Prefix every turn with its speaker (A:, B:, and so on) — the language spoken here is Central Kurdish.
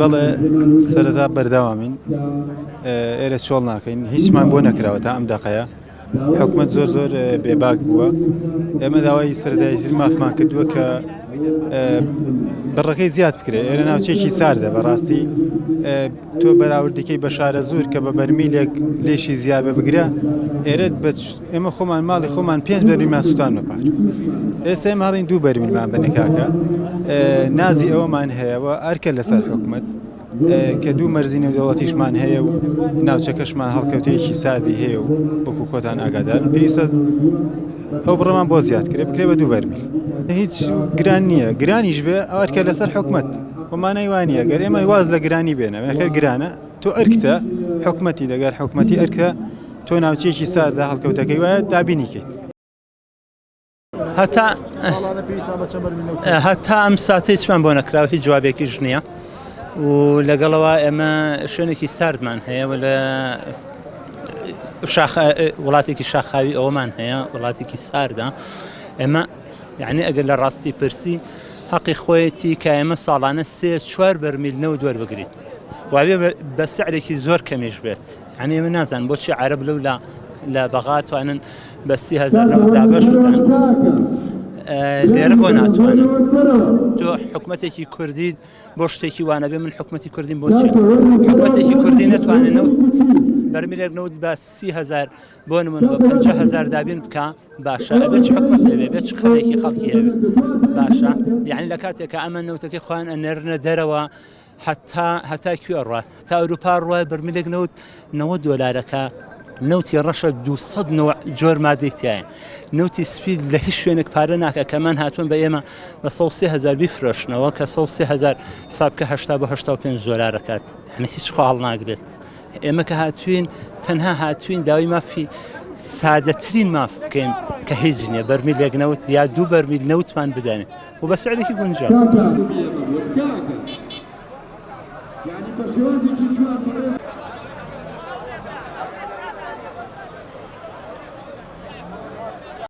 A: بەڵێ سەرەتا بەردەوامین ئێرە چۆڵ ناکەین هیچمان بۆ نەکراوە تا ئەم دەقەیە حکومەت زۆر بێباک بووە ئێمە داوای سەرەتاییتر مافمان کردووە کە بڕەکەی زیاد بکرێت ئێرە ناوچێکی ساردە بەڕاستی تۆ بەراوردەکەی بە شارە زۆر کە بە بەرمیلێک لێشی زیابە بگرە ئێرە ئێمە خۆمان ماڵی خۆمان 5 بەرمیلمان سووتان بەپار ئێستا ئێمە هەڵین 2 بەرمیلمان بنێکاکە نازی ئەوەمان هەیەەوە ئەرکە لەسەر حکومەت کە 2 مەرزی نێودەوڵەتیشمان هەیە و ناوچەکەشمان هەڵکەوتەیەکی ساردی هەیە و وەکو خۆتان ئاگادارن پێویستە ئەو بڕەمان بۆ زیاد کرێ بکرێ بە 2 بەرمیل هیچ گران نییە گرانیش بێ ئەوەرکە لەسەر حکومەت ومانەی وانە گەر ئێمە واز لە گرانی بێنە نەخێر گرانە تۆ ئەرکتە حکومەتی دەگەر حکومەتی ئەرکە تۆ ناوچەیەکی ساردا هەڵکەوتەکەی وایە دابینیکەیت
B: هەتا ئەم ساتە هیچمان بۆ نەکراوە هیچ جوابێکیش نییە و لەگەڵەوە ئێمە شوێنێکی ساردمان هەیە لە وڵاتێکی شاخاوی ئەوەمان هەیە وڵاتێکی ساردا ئێمە یعنی ئەگەر لە ڕاستی پرسی حەقی خۆیەتی کە ئێمە ساڵانە 3-4 بەرمیل نەوت وەربگرین وابێ بە سعرێکی زۆر کەمیش بێت یعنی ئێمە نازان بۆچی عەرەب لەو لە بەغا توانن بە 30,000 نەوت دابەش بکەن لێرە بۆ ناتوانن تۆ حکومەتێکی کوردی بۆ شتێکی وانە بێ من حکومەتی کوردیم بۆ چی حکومەتێکی کوردی نەتوانێت نەوت بەرمیلێک نەوت بە 30,000 بۆ نمونە بە 50,000 دابین بکە باشە ئەبێ چ حکومەت هەبێ بێ چ خەڵێکی خەڵکی هەبێ باشە یعنی لە کاتێککە ئەمە نەوتەکەی خۆیان ئەنێرنە دەرەوە هەتا کوێ ڕوە تا ئەوروپا ڕوە بەرمیلێک نەوت 90 دۆلارەکە نەوتی ڕەشە 200 جۆر مادەی تایە نەوتی سپید لە هیچ شوێنێک پارە ناکە کەمان هاتوون بە ئێمە بە 130,000 بیفرۆشنەوە کە 130,000 حسابکە 80 بە 85 دۆلارەکات هەنی هیچ خاڵ ناگرێت ئێمە کە هاتوین تەنها هاتوین داوای مافی سادەترین ماف بکەین کە هیچ نییە بەرمیلێک نەوت یا 2 بەرمیل نەوتمان بدەنێت و بە سعرێکی گونجاو
C: يعني